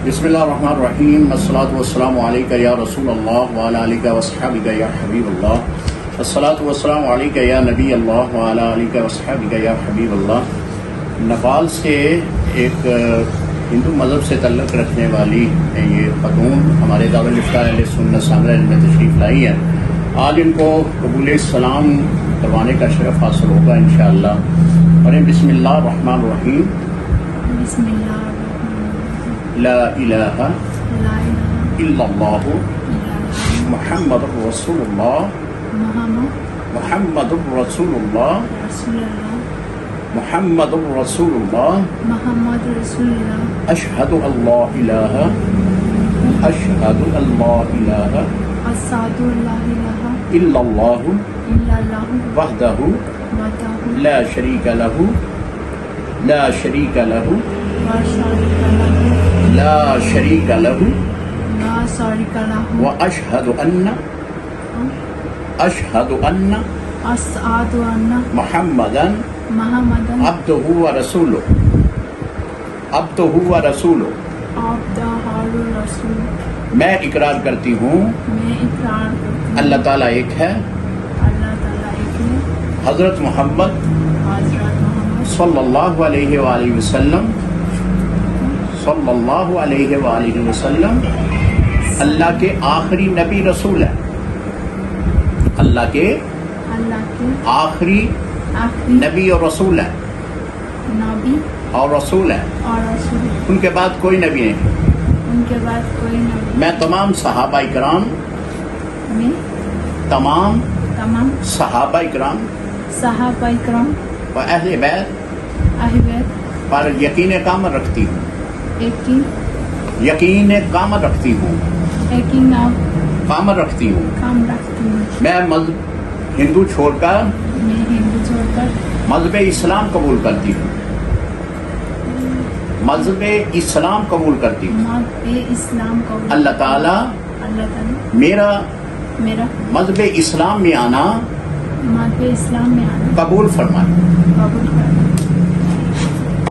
بسم اللہ الرحمن الرحیم، والصلاة والسلام علیکہ یا رسول اللہ وعلی آلہ وصحبہ یا حبیب اللہ، والصلاة والسلام علیکہ یا نبی اللہ وعلی آلہ وصحبہ یا حبیب اللہ۔ نیپال سے ایک ہندو مذہب سے تعلق رکھنے والی یہ خاتون ہمارے دارالفتاء اہل سنت سامرا میں تشریف لائی ہیں۔ آج ان کو قبول سلام کروانے کا شرف حاصل ہوگا انشاءاللہ۔ اور بسم اللہ الرحمن الرحیم۔ بسم اللہ لا الہ الا اللہ محمد رسول اللہ محمد رسول اللہ محمد رسول اللہ اشہد اللہ الہ اشہد اللہ الہ الا اللہ وحدہ لا شریک لہ لا شریک لہ لا شریک لہ واشہد ان محمدا عبدہ ورسولہ عبدہ ورسولہ۔ میں اقرار کرتی ہوں اللہ تعالیٰ ایک ہے، حضرت محمد صلی اللہ علیہ وآلہ وسلم صلی اللہ علیہ وآلہ وسلم اللہ کے آخری نبی رسول ہے، اللہ کے آخری نبی اور رسول ہے، نبی اور رسول ہے، ان کے بعد کوئی نبی نہیں۔ ان کے بعد کوئی نبی۔ میں تمام صحابہ کرام تمام صحابہ کرام و اہل بیت پر یقین کامل رکھتی ہوں، یقین کامل رکھتی ہوں، کامل رکھتی ہوں۔ میں مذہب ہندو چھوڑ کر مذہب اسلام قبول کرتی ہوں، مذہب اسلام قبول کرتی ہوں۔ اللہ تعالیٰ میرا مذہب اسلام میں آنا قبول فرمائے۔